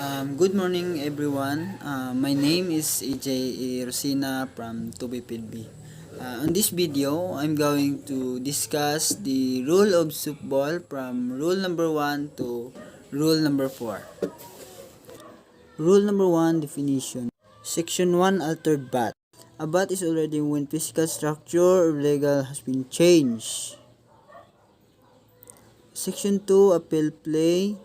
Good morning everyone. My name is EDJAY E ROSINA from 2BPED-B. On this video, I'm going to discuss the rule of softball from rule number 1 to rule number 4. Rule number 1, definition. Section 1, altered bat. A bat is already when physical structure or legal has been changed. Section 2, appeal play.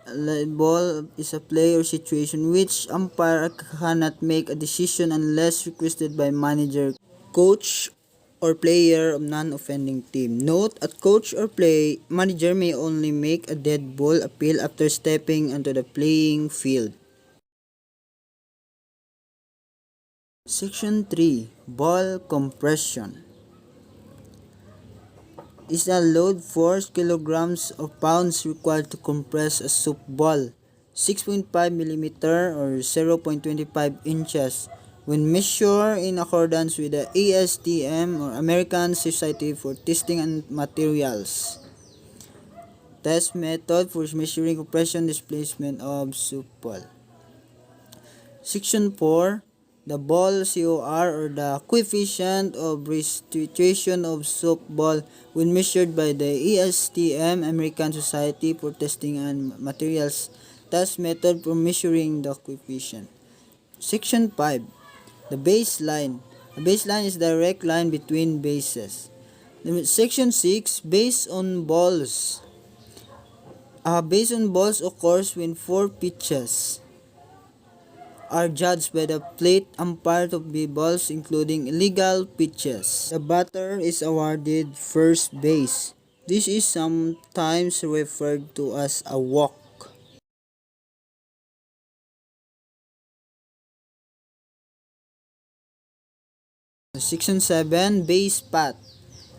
A ball is a play or situation which umpire cannot make a decision unless requested by manager, coach, or player of non-offending team. Note, a coach or manager may only make a dead ball appeal after stepping onto the playing field. Section 3, ball compression. Is a load force kilograms or pounds required to compress a softball 6.5 mm or 0.25 inches when measured in accordance with the ASTM or American Society for Testing and Materials. Test method for measuring compression displacement of softball. Section 4, the ball COR or the coefficient of restitution of softball when measured by the ASTM American Society for Testing and Materials test method for measuring the coefficient. Section 5, the baseline. A baseline is the direct line between bases. Section 6, base on balls. Base on balls occurs when 4 pitches are judged by the plate umpire to be balls including illegal pitches. The batter is awarded first base. This is sometimes referred to as a walk. Section 7, base path.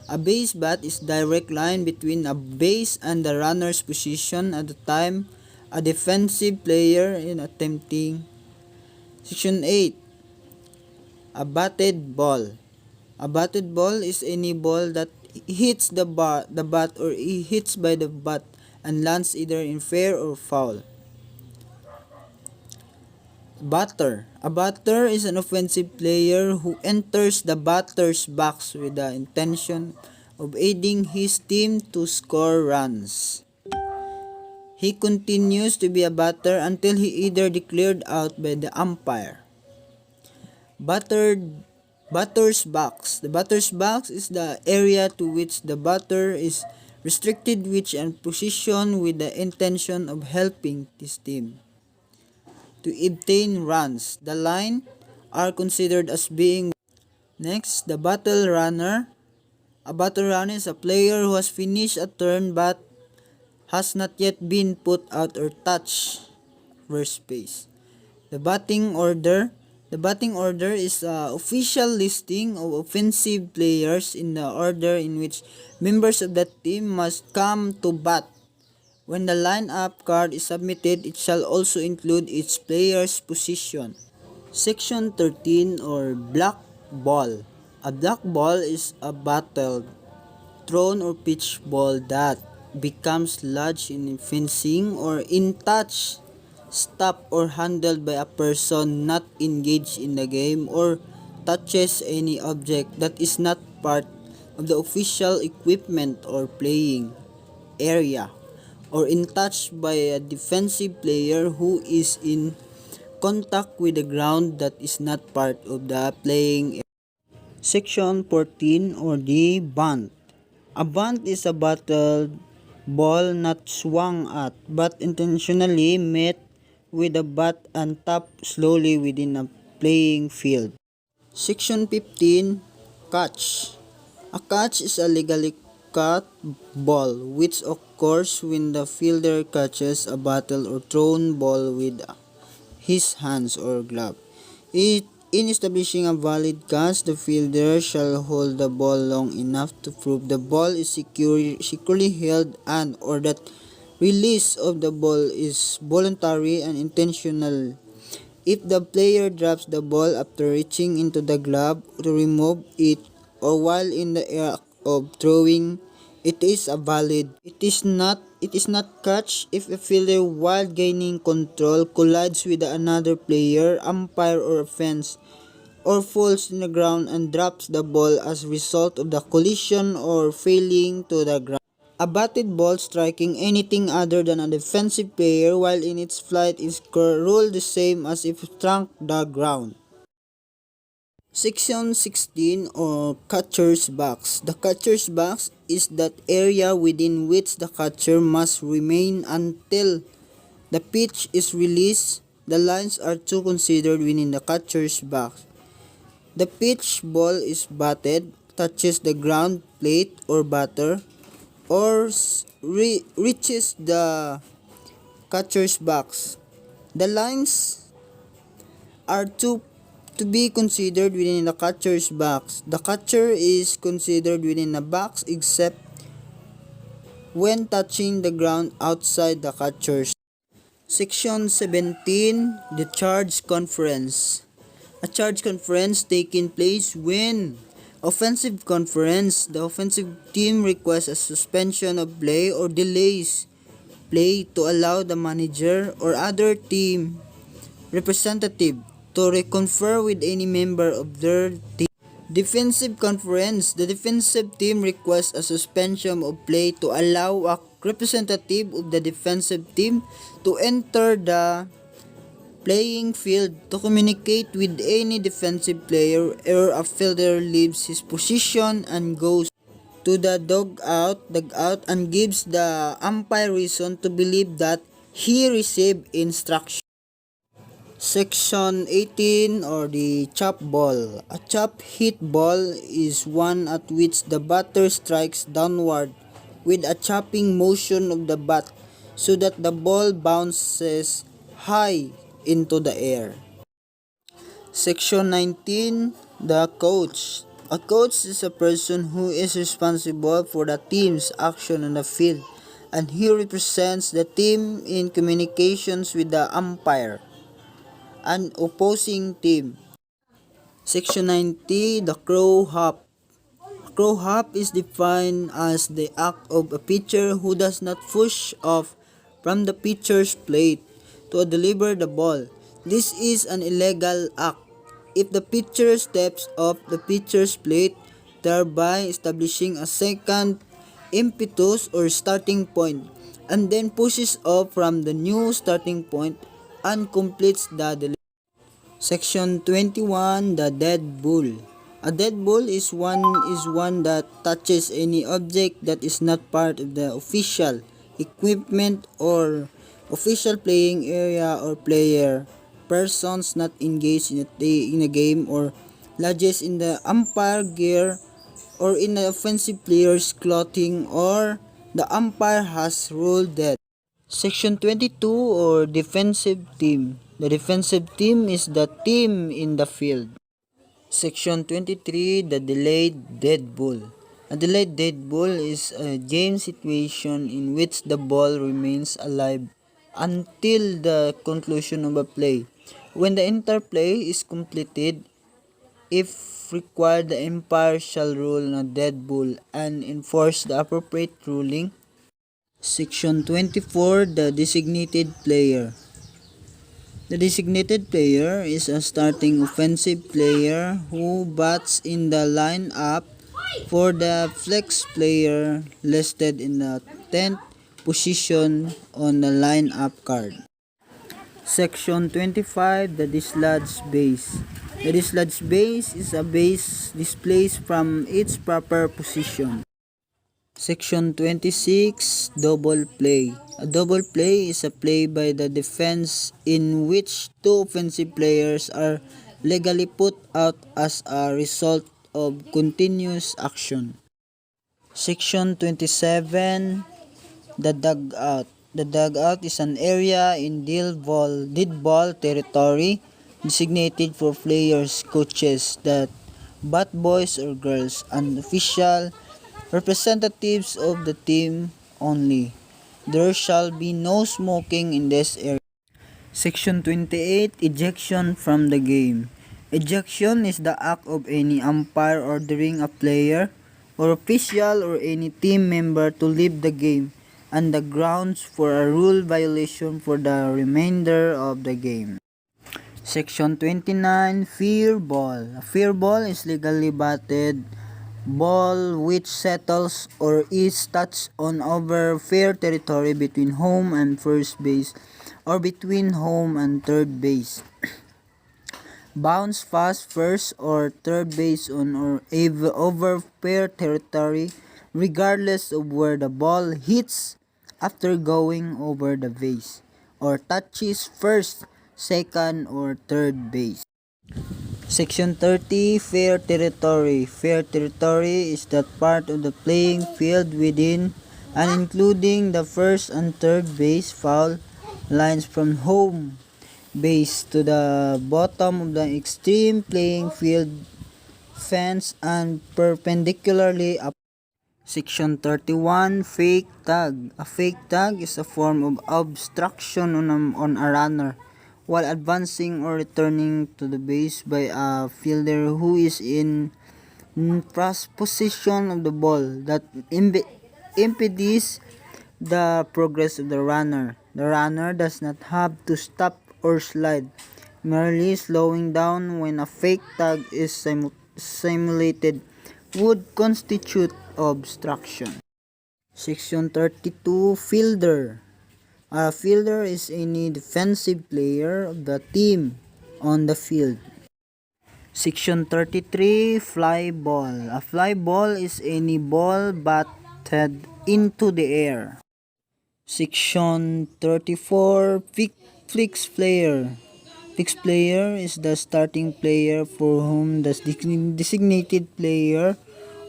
A base path is direct line between a base and the runner's position at the time a defensive player is attempting. Section 8, a batted ball. A batted ball is any ball that hits the bat or hits by the bat and lands either in fair or foul. Batter. A batter is an offensive player who enters the batter's box with the intention of aiding his team to score runs. He continues to be a batter until he either declared out by the umpire. Batter's box. The batter's box is the area to which the batter is restricted which and position with the intention of helping his team to obtain runs. The line are considered as being. Next, the battle runner. A battle runner is a player who has finished a turn but has not yet been put out or touched first base. The batting order. The batting order is an official listing of offensive players in the order in which members of the team must come to bat. When the lineup card is submitted, it shall also include each player's position. Section 13 or black ball. A black ball is a battled, thrown or pitched ball that becomes lodged in fencing or in touch, stopped or handled by a person not engaged in the game or touches any object that is not part of the official equipment or playing area or in touch by a defensive player who is in contact with the ground that is not part of the playing area. Section 14 or the bunt. A bunt is a battled ball not swung at but intentionally met with a bat and tapped slowly within a playing field. Section 15, catch. A catch is a legally caught ball which occurs when the fielder catches a battle or thrown ball with his hands or glove. In establishing a valid catch, the fielder shall hold the ball long enough to prove the ball is securely held and or that release of the ball is voluntary and intentional. If the player drops the ball after reaching into the glove to remove it or while in the act of throwing It is not catch if a fielder while gaining control collides with another player, umpire or a fence, or falls in the ground and drops the ball as a result of the collision or failing to the ground. A batted ball striking anything other than a defensive player while in its flight is ruled the same as if it struck the ground. Section 16 or catcher's box. The catcher's box is that area within which the catcher must remain until the pitch is released. The lines are to considered within the catcher's box. The pitch ball is batted, touches the ground plate or batter, or reaches the catcher's box. The lines are to be considered within the catcher's box. The catcher is considered within the box except when touching the ground outside the catcher's. Section 17, the charge conference. A charge conference taking place when the offensive team requests a suspension of play or delays play to allow the manager or other team representative to reconfer with any member of their team. Defensive conference. The defensive team requests a suspension of play to allow a representative of the defensive team to enter the playing field to communicate with any defensive player, or a fielder leaves his position and goes to the dugout and gives the umpire reason to believe that he received instruction. Section 18 or the chop ball. A chop hit ball is one at which the batter strikes downward with a chopping motion of the bat so that the ball bounces high into the air. Section 19, the coach. A coach is a person who is responsible for the team's action on the field, and he represents the team in communications with the umpire and opposing team. Section 90, the crow hop. A crow hop is defined as the act of a pitcher who does not push off from the pitcher's plate to deliver the ball. This is an illegal act if the pitcher steps off the pitcher's plate, thereby establishing a second impetus or starting point, and then pushes off from the new starting point and completes the delivery. Section 21, the dead bull. A dead bull is one that touches any object that is not part of the official equipment or official playing area or player, persons not engaged in a game, or lodges in the umpire gear or in the offensive player's clothing, or the umpire has ruled dead. Section 22 or defensive team. The defensive team is the team in the field. Section 23, the delayed dead ball. A delayed dead ball is a game situation in which the ball remains alive until the conclusion of a play. When the entire play is completed, if required, the umpire shall rule on a dead ball and enforce the appropriate ruling. Section 24, the designated player. The designated player is a starting offensive player who bats in the lineup for the flex player listed in the 10th position on the lineup card. Section 25, the dislodged base. The dislodged base is a base displaced from its proper position. Section 26, double play. A double play is a play by the defense in which two offensive players are legally put out as a result of continuous action. Section 27, the dugout. The dugout is an area in dead ball territory designated for players, coaches, that bat boys or girls, and official representatives of the team only. There shall be no smoking in this area. Section 28, ejection from the game. Ejection is the act of any umpire ordering a player or official or any team member to leave the game, and the grounds for a rule violation for the remainder of the game. Section 29, Fair Ball. A fair ball is legally batted ball which settles or is touched on over fair territory between home and first base or between home and third base. Bounce past first or third base on or over fair territory regardless of where the ball hits after going over the base or touches first, second, or third base. Section 30, Fair Territory. Fair territory is that part of the playing field within and including the first and third base foul lines from home base to the bottom of the extreme playing field fence and perpendicularly up. Section 31, Fake Tag. A fake tag is a form of obstruction on a runner while advancing or returning to the base by a fielder who is in possession of the ball that impedes the progress of the runner. The runner does not have to stop or slide, merely slowing down when a fake tag is simulated would constitute obstruction. Section 32, Fielder. A fielder is any defensive player of the team on the field. Section 33, Fly Ball. A fly ball is any ball batted into the air. Section 34, Fixed Player. Fixed player is the starting player for whom the designated player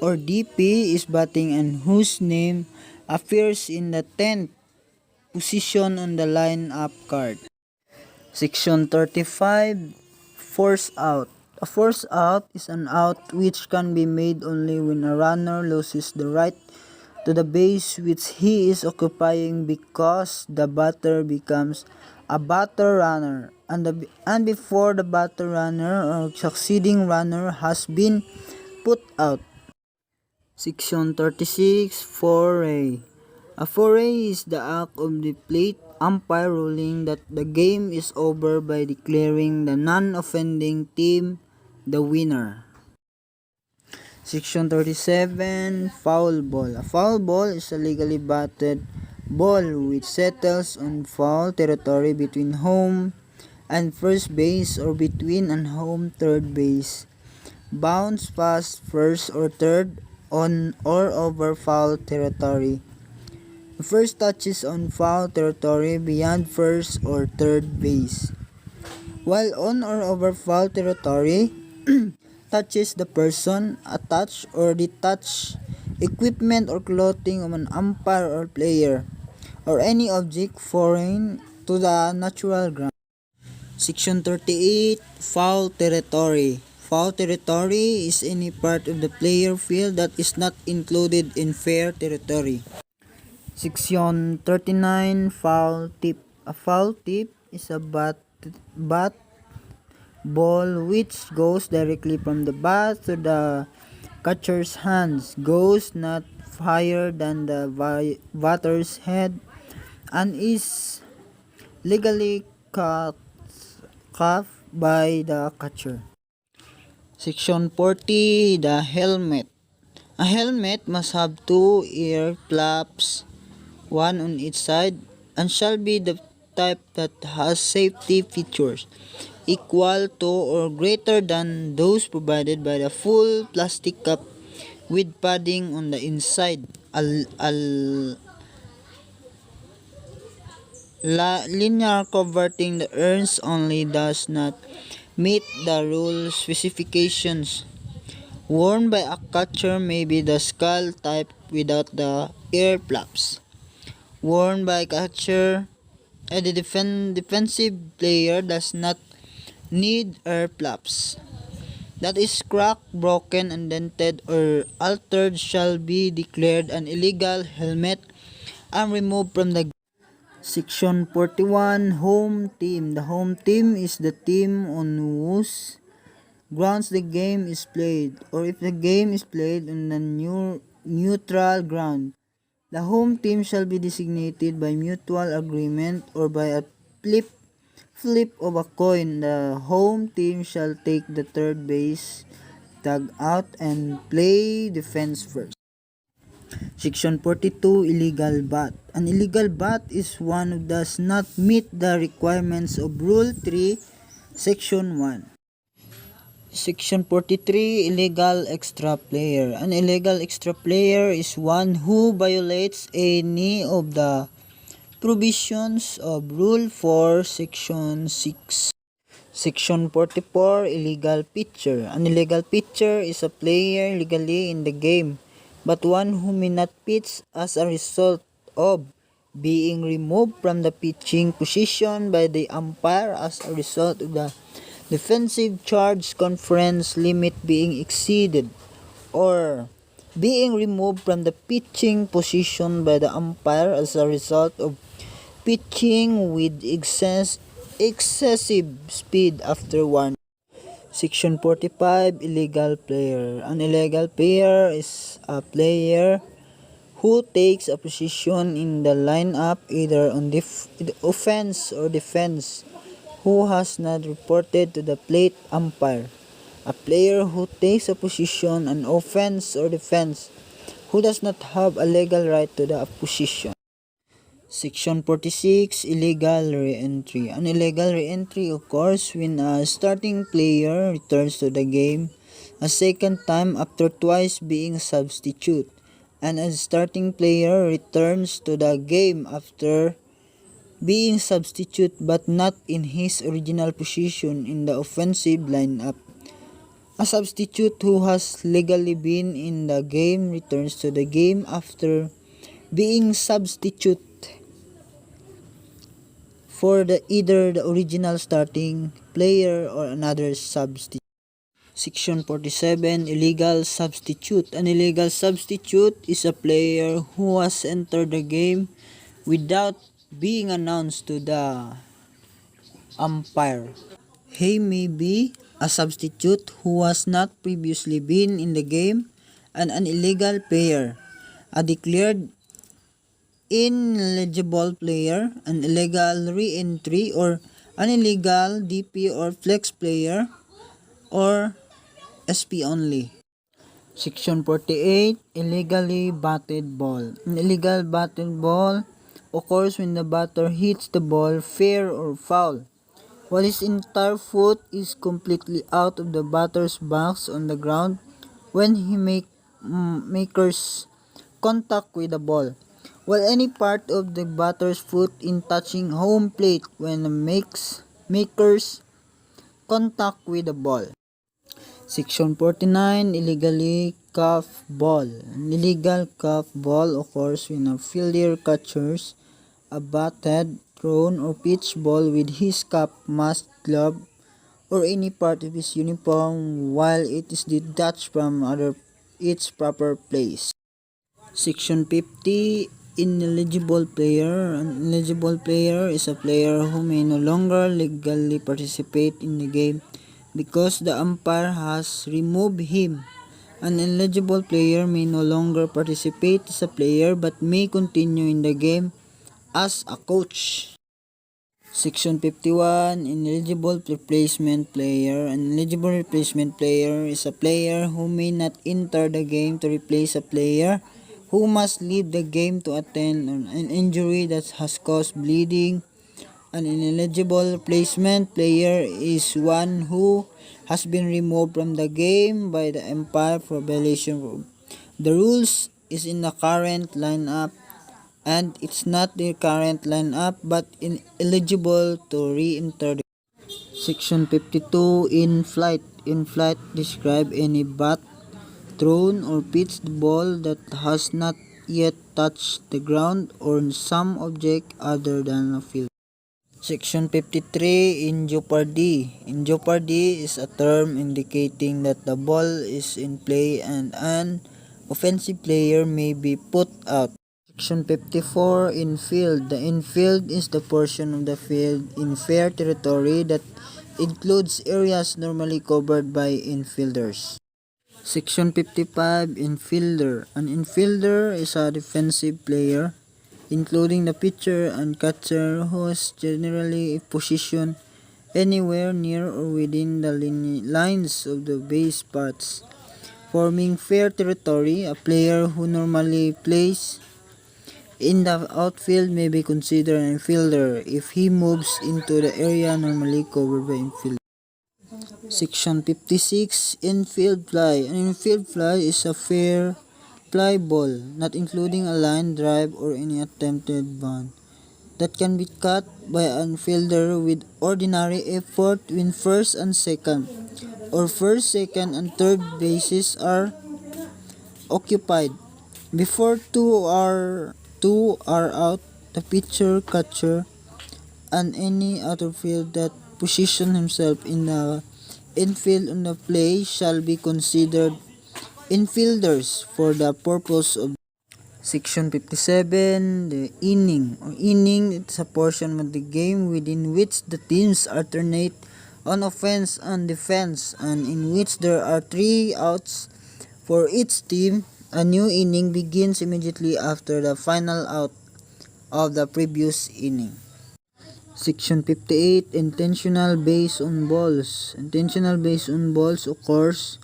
or DP is batting and whose name appears in the 10th position on the line-up card. Section 35, Force Out. A force out is an out which can be made only when a runner loses the right to the base which he is occupying because the batter becomes a batter runner and before the batter runner or succeeding runner has been put out. Section 36, Foray. A foray is the act of the plate umpire ruling that the game is over by declaring the non-offending team the winner. Section 37, Foul Ball. A foul ball is a legally batted ball which settles on foul territory between home and first base or between and home third base. Bounce past first or third on or over foul territory. The first touches on foul territory beyond first or third base. While on or over foul territory, touches the person, attach or detach equipment or clothing of an umpire or player, or any object foreign to the natural ground. Section 38, Foul Territory. Foul territory is any part of the player field that is not included in fair territory. Section 39, Foul Tip. A foul tip is a bat ball which goes directly from the bat to the catcher's hands, goes not higher than the batter's head, and is legally cuffed by the catcher. Section 40, the helmet. A helmet must have two ear flaps, one on each side, and shall be the type that has safety features equal to or greater than those provided by the full plastic cap with padding on the inside. Linear converting the ears only does not meet the rule specifications. Worn by a catcher may be the skull type without the ear flaps. Worn by a catcher, the defensive player does not need ear flaps. That is cracked, broken, indented, or altered shall be declared an illegal helmet and removed from the game. Section 41, Home Team. The home team is the team on whose grounds the game is played, or if the game is played on a neutral ground. The home team shall be designated by mutual agreement or by a flip of a coin. The home team shall take the third base tag out and play defense first. Section 42, Illegal Bat. An illegal bat is one who does not meet the requirements of Rule 3, Section 1. Section 43, Illegal Extra Player. An illegal extra player is one who violates any of the provisions of Rule 4, Section 6. Section 44, Illegal Pitcher. An illegal pitcher is a player legally in the game, but one who may not pitch as a result of being removed from the pitching position by the umpire as a result of the defensive charge conference limit being exceeded, or being removed from the pitching position by the umpire as a result of pitching with excessive speed after warning. Section 45, Illegal Player. An illegal player is a player who takes a position in the lineup either on offense or defense, who has not reported to the plate umpire. A player who takes a position on offense or defense, who does not have a legal right to the position. Section 46, Illegal Re-entry. An illegal re-entry occurs when a starting player returns to the game a second time after twice being a substitute, and a starting player returns to the game after being substitute but not in his original position in the offensive lineup. A substitute who has legally been in the game returns to the game after being substitute for either the original starting player or another substitute. Section 47, Illegal Substitute. An illegal substitute is a player who has entered the game without being announced to the umpire. He may be a substitute who has not previously been in the game, and an illegal player, a declared ineligible player, an illegal re-entry, or an illegal DP or flex player, or SP only. Section 48, Illegally Batted Ball. An illegal batted ball occurs when the batter hits the ball fair or foul, while his entire foot is completely out of the batter's box on the ground when he makes contact with the ball, while any part of the batter's foot in touching home plate when makes contact with the ball. Section 49, Illegally Cuff Ball. An illegal cuff ball occurs when a fielder catches a batted, thrown, or pitched ball with his cap, mask, glove, or any part of his uniform while it is detached from its proper place. Section 50, Ineligible Player. An ineligible player is a player who may no longer legally participate in the game because the umpire has removed him. An ineligible player may no longer participate as a player but may continue in the game as a coach. Section 51, Ineligible Replacement Player. An ineligible replacement player is a player who may not enter the game to replace a player who must leave the game to attend an injury that has caused bleeding. An ineligible replacement player is one who has been removed from the game by the umpire for violation of the rules, is in the current lineup, and it's not the current lineup but ineligible to re-enter the game. Section 52, In Flight. In flight describe any bat, thrown, or pitched ball that has not yet touched the ground or some object other than a field. Section 53, In Jeopardy. In jeopardy is a term indicating that the ball is in play and an offensive player may be put out. Section 54, Infield. The infield is the portion of the field in fair territory that includes areas normally covered by infielders. Section 55, Infielder. An infielder is a defensive player, including the pitcher and catcher, who is generally positioned anywhere near or within the lines of the base paths, forming fair territory. A player who normally plays in the outfield may be considered an infielder if he moves into the area normally covered by infield. Section 56, Infield Fly. An infield fly is a fair fly ball, not including a line drive or any attempted bunt, that can be caught by an infielder with ordinary effort when first and second, or first, second, and third bases are occupied. Before two are out, the pitcher, catcher, and any outfield that position himself in the infield on the play shall be considered infielders for the purpose of Section 57. The inning. Inning is a portion of the game within which the teams alternate on offense and defense, and in which there are 3 outs for each team. A new inning begins immediately after the final out of the previous inning. Section 58, Intentional base on balls. Intentional base on balls occurs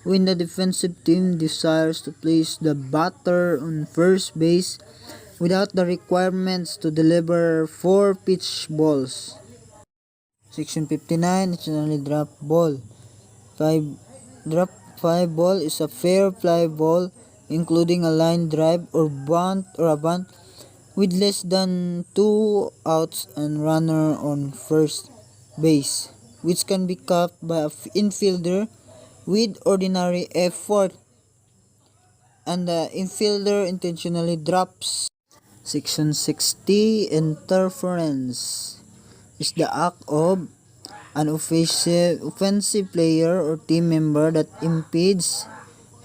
when the defensive team desires to place the batter on first base without the requirements to deliver 4 pitch balls. Section 59, Intentionally drop ball. 5 ball is a fair fly ball, including a line drive or a bunt with less than 2 outs and runner on first base, which can be caught by an infielder with ordinary effort, and the infielder intentionally drops. Section 60, Interference is the act of an offensive player or team member that impedes,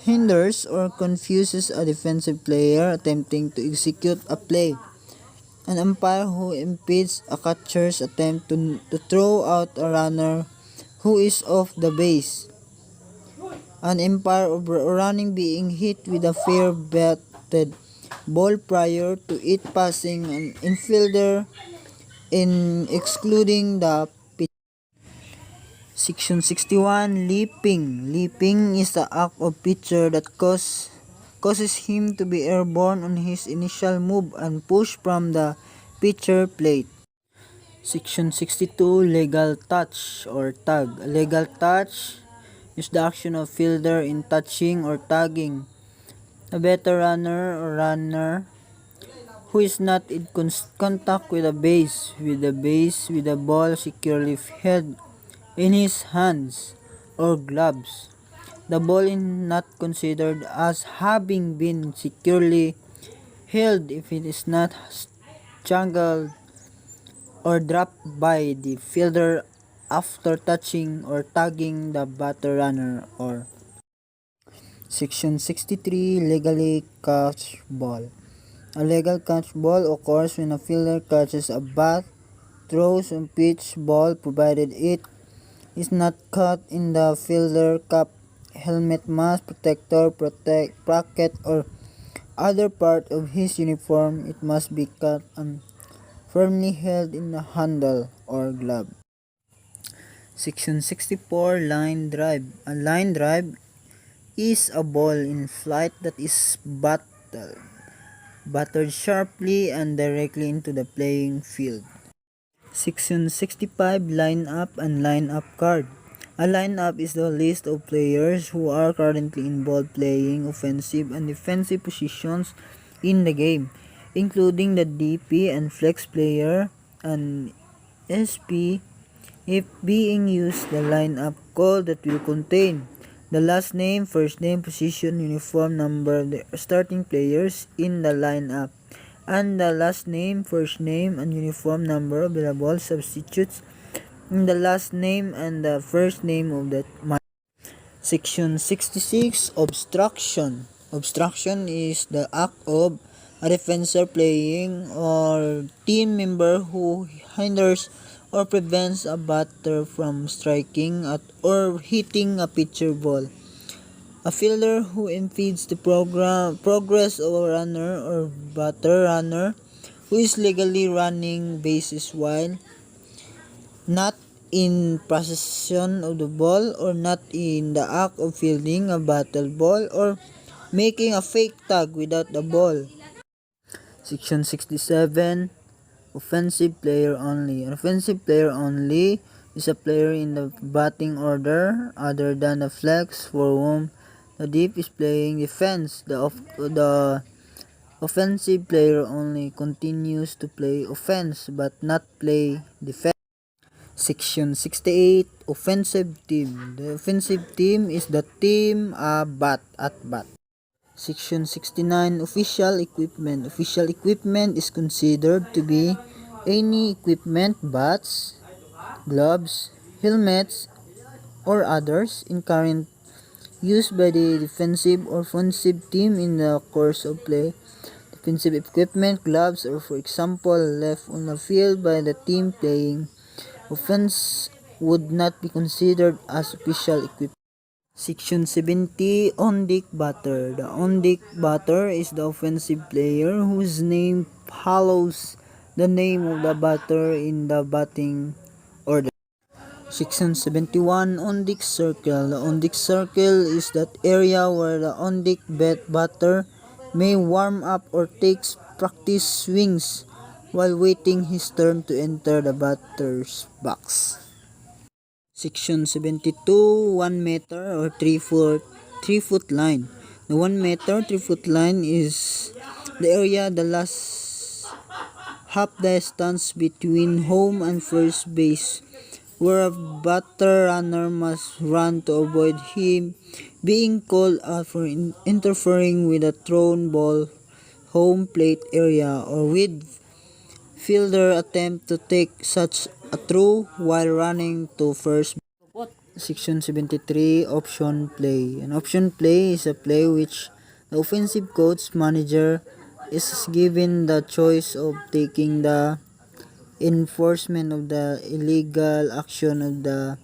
hinders, or confuses a defensive player attempting to execute a play. An umpire who impedes a catcher's attempt to throw out a runner who is off the base. An umpire of running being hit with a fair batted ball prior to it passing an infielder, in excluding the pitch. Section 61, Leaping. Leaping is the act of pitcher that causes him to be airborne on his initial move and push from the pitcher plate. Section 62, Legal touch or tag. A legal touch is the action of fielder in touching or tagging a better runner or runner who is not in contact with the base with the ball securely held in his hands or gloves. The ball is not considered as having been securely held if it is not strangled or dropped by the fielder after touching or tagging the batter runner. Or Section 63, Legally catch ball. A legal catch ball occurs when a fielder catches a bat, throws, and pitch ball, provided it is not caught in the fielder cap, helmet, mask, protector, bracket, or other part of his uniform. It must be caught and firmly held in the handle or glove. Section 64, Line drive. A line drive is a ball in flight that is battered sharply and directly into the playing field. Section 65, Line-up and line-up card. A line-up is the list of players who are currently involved playing offensive and defensive positions in the game, including the DP and flex player and SP, if being used the line-up call that will contain the last name, first name, position, uniform number of the starting players in the line-up, and the last name, first name, and uniform number of available substitutes in the last name and the first name of the match. Section 66, Obstruction. Obstruction is the act of a defender playing or team member who hinders or prevents a batter from striking at or hitting a pitcher ball. A fielder who impedes the progress of a runner or batter runner who is legally running bases while not in possession of the ball or not in the act of fielding a battle ball or making a fake tag without the ball. Section 67, offensive player only. An offensive player only is a player in the batting order other than the flex for whom the deep is playing defense. The offensive player only continues to play offense but not play defense. Section 68, offensive team. The offensive team is the team bat at bat. Section 69, official equipment. Official equipment is considered to be any equipment, bats, gloves, helmets, or others in current used by the defensive or offensive team in the course of play. Defensive equipment, gloves, or for example, left on the field by the team playing offense would not be considered as official equipment. Section 70, on-deck batter. The on-deck batter is the offensive player whose name follows the name of the batter in the batting order. Section 71, on-deck circle. The on-deck circle is that area where the on-deck batter may warm up or takes practice swings while waiting his turn to enter the batter's box. Section 72, 1 meter or 3 foot line. The 1 meter 3 foot line is the area the last half distance between home and first base where a batter runner must run to avoid him being called out for interfering with a thrown ball home plate area or with fielder attempt to take such a throw while running to first. Section 73, option play. An option play is a play which the offensive coach manager is given the choice of taking the enforcement of the illegal action of the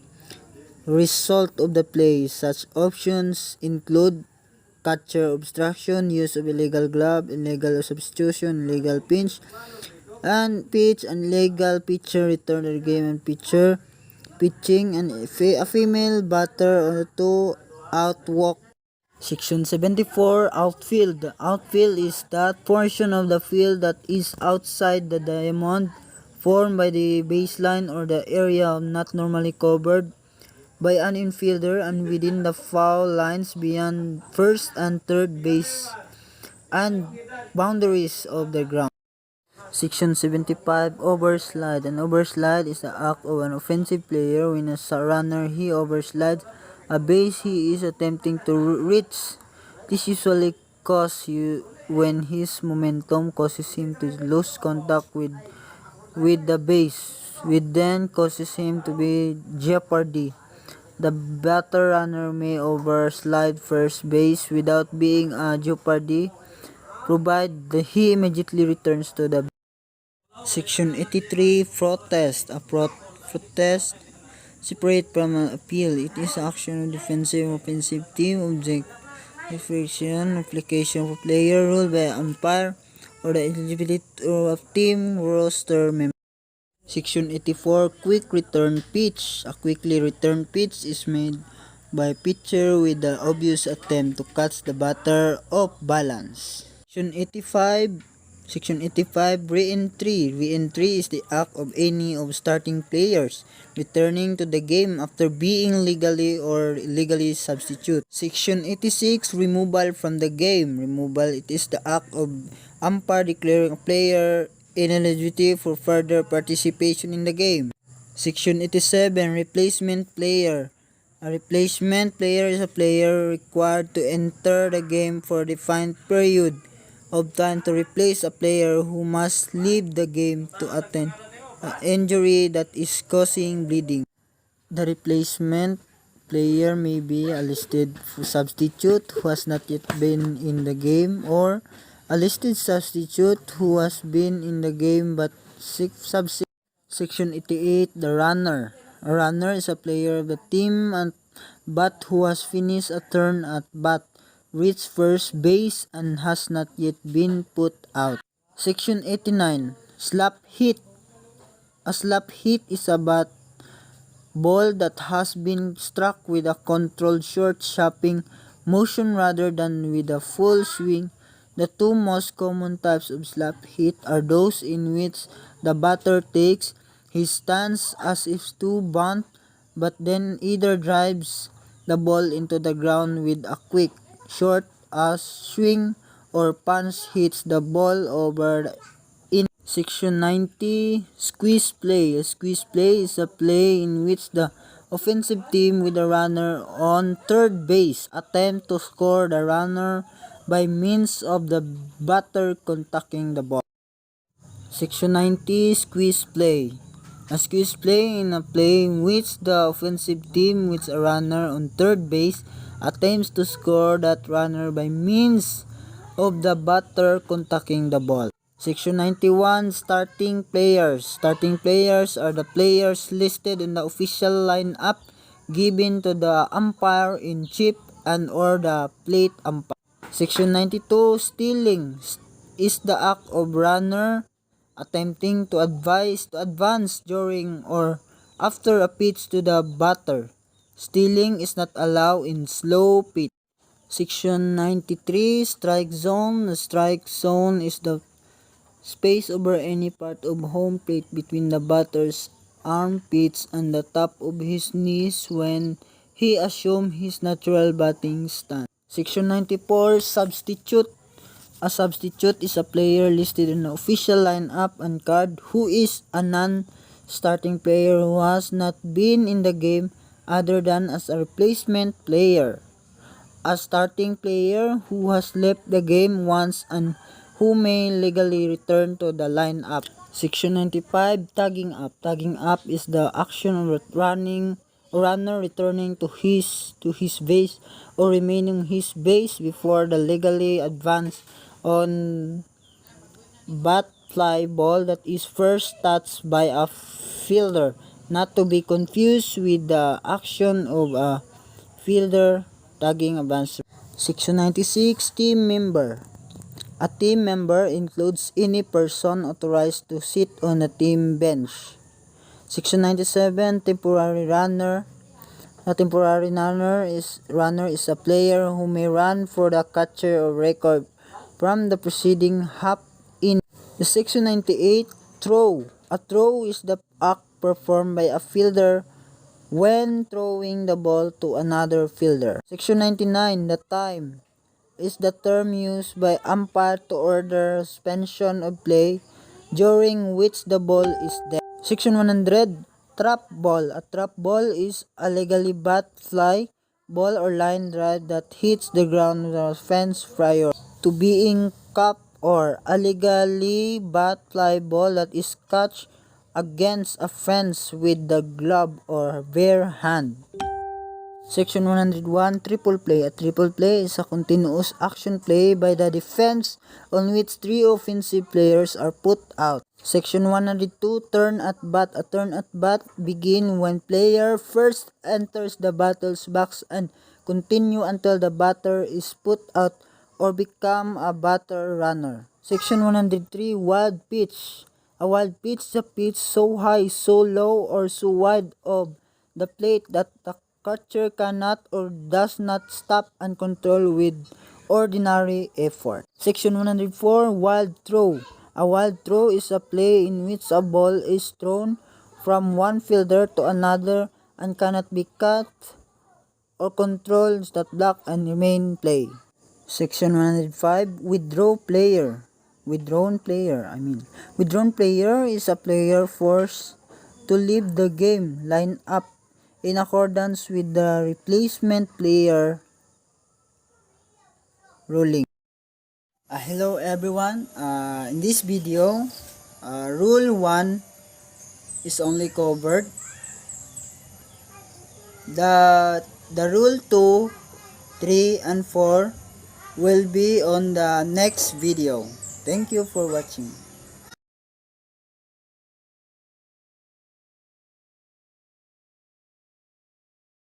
result of the play. Such options include catcher obstruction, use of illegal glove, illegal substitution, illegal pitch, and legal pitcher return to the game and pitcher pitching and a female batter on a two-out walk. Section 74, outfield. The outfield is that portion of the field that is outside the diamond formed by the baseline or the area not normally covered by an infielder and within the foul lines beyond first and third base and boundaries of the ground. Section 75, overslide. An overslide is the act of an offensive player when a runner he overslides a base he is attempting to reach. This usually causes when his momentum causes him to lose contact with the base, which then causes him to be jeopardy. The batter runner may overslide first base without being a jeopardy, provided he immediately returns to the. Section 83, protest. A protest separate from an appeal. It is action of defensive offensive team object deflection application of player rule by umpire or the eligibility of team roster member. Section 84, quick return pitch. A quickly return pitch is made by pitcher with the obvious attempt to catch the batter off balance. Section 85, re-entry. Re-entry is the act of any of starting players returning to the game after being legally or illegally substituted. Section 86, removal from the game. Removal, it is the act of umpire declaring a player ineligible for further participation in the game. Section 87, replacement player. A replacement player is a player required to enter the game for a defined period of time to replace a player who must leave the game to attend an injury that is causing bleeding. The replacement player may be a listed substitute who has not yet been in the game or a listed substitute who has been in the game but Section 88, the runner. A runner is a player of the team at bat who has finished a turn at bat, reached first base, and has not yet been put out. Section 89, slap hit. A slap hit is a bat ball that has been struck with a controlled short chopping motion rather than with a full swing. The two most common types of slap hit are those in which the batter takes his stance as if to bunt, but then either drives the ball into the ground with a quick, short swing or punch hits the ball over in. Section 90, squeeze play. A squeeze play is a play in which the offensive team with a runner on third base attempt to score the runner by means of the batter contacting the ball. Section 90, squeeze play. A squeeze play is a play in which the offensive team with a runner on third base attempts to score that runner by means of the batter contacting the ball. Section 91, starting players. Starting players are the players listed in the official lineup given to the umpire-in-chief and or the plate umpire. Section 92, stealing is the act of runner attempting to advance during or after a pitch to the batter. Stealing is not allowed in slow pitch. Section 93, strike zone. The strike zone is the space over any part of home plate between the batter's armpits and the top of his knees when he assumes his natural batting stance. Section 94, substitute. A substitute is a player listed in the official lineup and card who is a non-starting player who has not been in the game other than as a replacement player. A starting player who has left the game once and who may legally return to the lineup. Section 95, tagging up. Tagging up is the action of runner returning to his base or remaining his base before the legally advanced on bat fly ball that is first touched by a fielder, not to be confused with the action of a fielder tagging a bouncer. Section 96, team member. A team member includes any person authorized to sit on a team bench. Section 97, temporary runner. A temporary runner is a player who may run for the catcher or record from the preceding half inning. The Section 98, throw. A throw is the act performed by a fielder when throwing the ball to another fielder. Section 99, the time, is the term used by umpire to order suspension of play during which the ball is dead. Section 100, trap ball. A trap ball is a legally bat fly ball or line drive that hits the ground with a fence prior to being caught, or a legally bat fly ball that is caught against a fence with the glove or bare hand. Section 101, triple play. A triple play is a continuous action play by the defense on which three offensive players are put out. Section 102, turn at bat. A turn at bat begins when player first enters the batter's box and continue until the batter is put out or become a batter runner. Section 103, wild pitch. A wild pitch is a pitch so high, so low, or so wide of the plate that the catcher cannot or does not stop and control with ordinary effort. Section 104, wild throw. A wild throw is a play in which a ball is thrown from one fielder to another and cannot be caught or controlled that block and remain play. Section 105, withdrawn player. Withdrawn player is a player forced to leave the game line up in accordance with the replacement player ruling. Hello everyone. In this video, Rule 1 is only covered. The Rule 2, 3, and 4 will be on the next video. Thank you for watching.